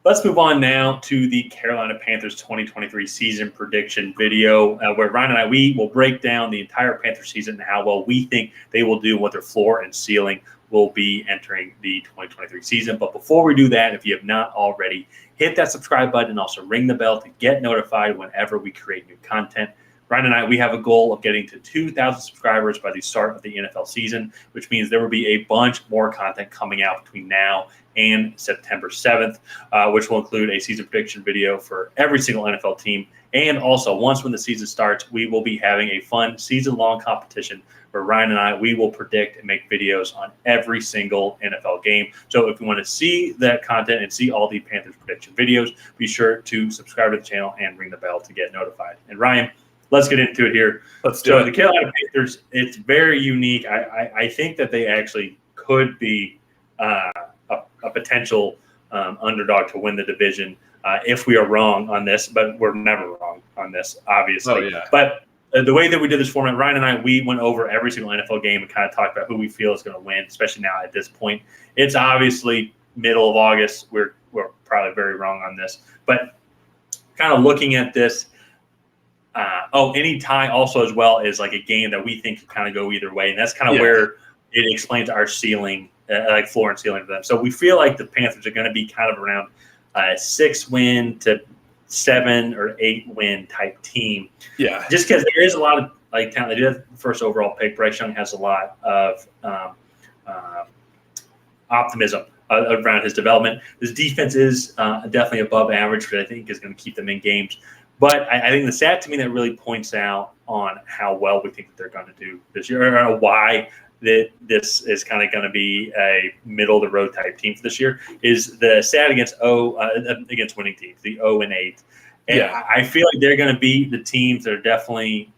Let's move on now to the Carolina Panthers 2023 season prediction video, where Ryan and we will break down the entire Panthers season and how well we think they will do, what their floor and ceiling will be entering the 2023 season. But before we do that, if you have not already, hit that subscribe button and also ring the bell to get notified whenever we create new content. Ryan and we have a goal of getting to 2,000 subscribers by the start of the NFL season, which means there will be a bunch more content coming out between now and September 7th, which will include a season prediction video for every single NFL team. And also, once when the season starts, we will be having a fun season-long competition where Ryan and we will predict and make videos on every single NFL game. So if you want to see that content and see all the Panthers prediction videos, be sure to subscribe to the channel and ring the bell to get notified. And Ryan, let's get into it here. Let's do it. The Carolina Panthers, it's very unique. I think that they actually could be a potential underdog to win the division if we are wrong on this, but we're never wrong on this, obviously. Oh, yeah. But the way that we did this format, Ryan and we went over every single NFL game and kind of talked about who we feel is going to win, especially now at this point. It's obviously middle of August. We're probably very wrong on this. But kind of looking at this, any tie also as well is like a game that we think could kind of go either way. And that's kind of where it explains our ceiling, like floor and ceiling for them. So we feel like the Panthers are going to be kind of around 6-win to 7 or 8-win type team. Yeah. Just because there is a lot of like talent. They do have the first overall pick. Bryce Young has a lot of optimism around his development. His defense is definitely above average, which I think is going to keep them in games. But I think the stat to me that really points out on how well we think that they're going to do this year, or why that this is kind of going to be a middle-of-the-road type team for this year, is the stat against winning teams, the 0-8. And I feel like they're going to be the teams that are definitely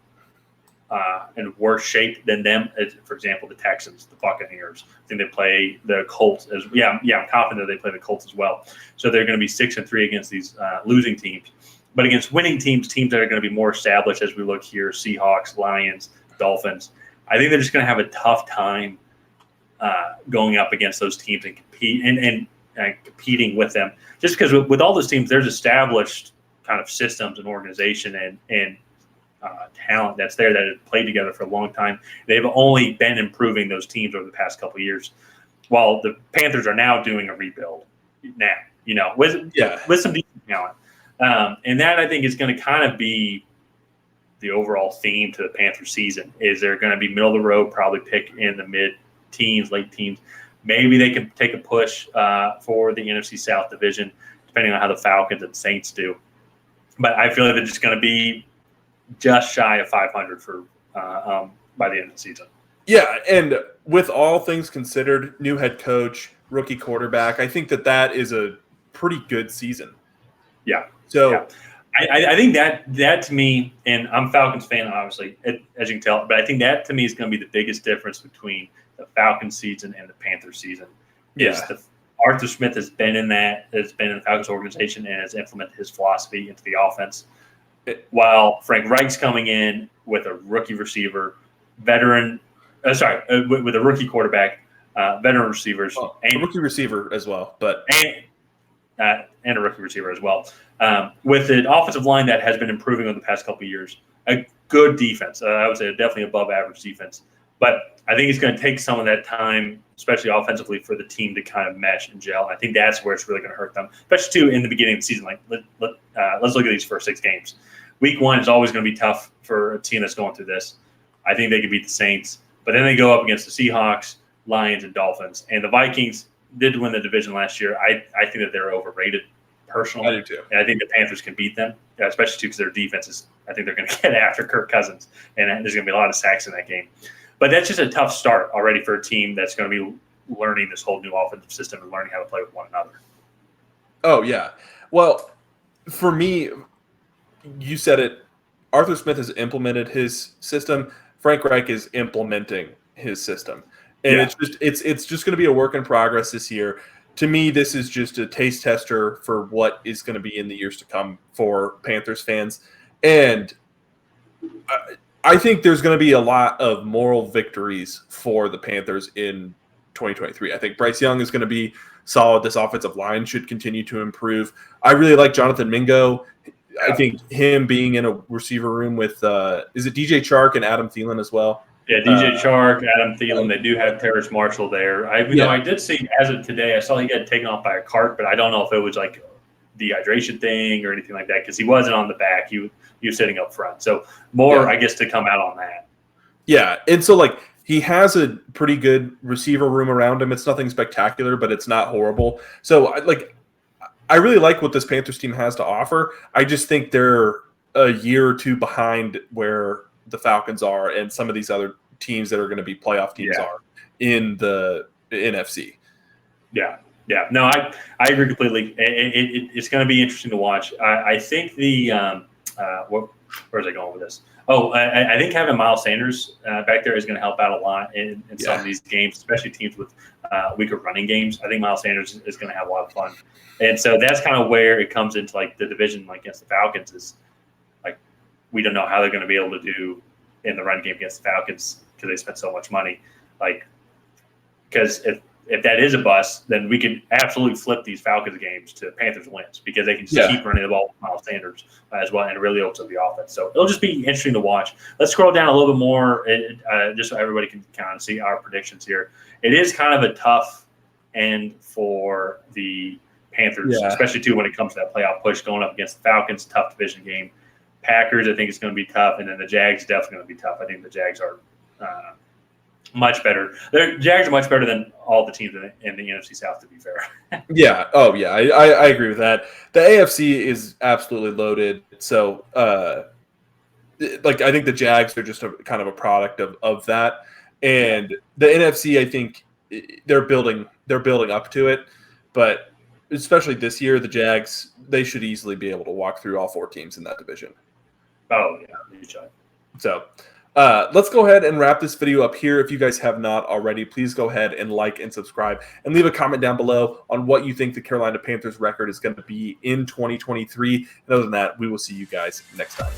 in worse shape than them. For example, the Texans, the Buccaneers. I think they play the Colts as I'm confident that they play the Colts as well. So they're going to be 6-3 against these losing teams. But against winning teams that are going to be more established as we look here, Seahawks, Lions, Dolphins, I think they're just going to have a tough time going up against those teams and competing with them. Just because with all those teams, there's established kind of systems and organization and talent that's there that have played together for a long time. They've only been improving those teams over the past couple of years, while the Panthers are now doing a rebuild now, with some decent talent. And that, I think, is going to kind of be the overall theme to the Panthers season. Is they're going to be middle of the road, probably pick in the mid-teens, late teens. Maybe they can take a push for the NFC South division, depending on how the Falcons and Saints do. But I feel like they're just going to be just shy of 500 for by the end of the season. Yeah, and with all things considered, new head coach, rookie quarterback, I think that is a pretty good season. Yeah. So I think that to me, and I'm a Falcons fan, obviously, as you can tell, but I think that to me is going to be the biggest difference between the Falcons season and the Panthers season. Arthur Smith has been in the Falcons organization and has implemented his philosophy into the offense. While Frank Reich's coming in with a rookie receiver, with a rookie quarterback, veteran receivers, and a rookie receiver as well, and a rookie receiver as well, with an offensive line that has been improving over the past couple of years. A good defense, I would say, definitely above average defense. But I think it's going to take some of that time, especially offensively, for the team to kind of mesh and gel. I think that's where it's really going to hurt them, especially too in the beginning of the season. Like let's look at these first 6 games. Week 1 is always going to be tough for a team that's going through this. I think they could beat the Saints, but then they go up against the Seahawks, Lions, and Dolphins. And the Vikings did win the division last year. I think that they're overrated, personally. I do too. And I think the Panthers can beat them, especially too because their defense is. I think they're going to get after Kirk Cousins, and there's going to be a lot of sacks in that game. But that's just a tough start already for a team that's going to be learning this whole new offensive system and learning how to play with one another. Oh, yeah. Well, for me, you said it. Arthur Smith has implemented his system. Frank Reich is implementing his system. And it's just going to be a work in progress this year. To me, this is just a taste tester for what is going to be in the years to come for Panthers fans. And I think there's going to be a lot of moral victories for the Panthers in 2023. I think Bryce Young is going to be solid. This offensive line should continue to improve. I really like Jonathan Mingo. I think him being in a receiver room with is it DJ Chark and Adam Thielen as well? Yeah, DJ Chark, Adam Thielen. They do have Terrace Marshall there. I did see as of today, I saw he got taken off by a cart, but I don't know if it was like dehydration thing or anything like that because he wasn't on the back. He was sitting up front. So more, I guess, to come out on that. Yeah, and so like he has a pretty good receiver room around him. It's nothing spectacular, but it's not horrible. So I really like what this Panthers team has to offer. I just think they're a year or two behind where the Falcons are and some of these other teams that are going to be playoff teams are in the NFC. Yeah. Yeah. No, I agree completely. It's going to be interesting to watch. I think where's I going with this? Oh, I think having Miles Sanders back there is going to help out a lot in some of these games, especially teams with weaker running games. I think Miles Sanders is going to have a lot of fun. And so that's kind of where it comes into like the division like against the Falcons is like we don't know how they're going to be able to do in the run game against the Falcons because they spent so much money. Like because if that is a bust, then we could absolutely flip these Falcons games to Panthers wins because they can just keep running the ball with Miles Sanders as well, and it really opens up the offense. So it'll just be interesting to watch. Let's scroll down a little bit more just so everybody can kind of see our predictions here. It is kind of a tough end for the Panthers, especially too when it comes to that playoff push going up against the Falcons, tough division game. Packers, I think it's going to be tough, and then the Jags definitely going to be tough. I think the Jags are much better. The Jags are much better than all the teams in the NFC South, to be fair. Yeah. Oh, yeah. I agree with that. The AFC is absolutely loaded. So, I think the Jags are just kind of a product of that. And the NFC, I think they're building up to it. But especially this year, the Jags, they should easily be able to walk through all four teams in that division. Oh, yeah. So, let's go ahead and wrap this video up here. If you guys have not already, please go ahead and like and subscribe and leave a comment down below on what you think the Carolina Panthers record is going to be in 2023. And other than that, we will see you guys next time.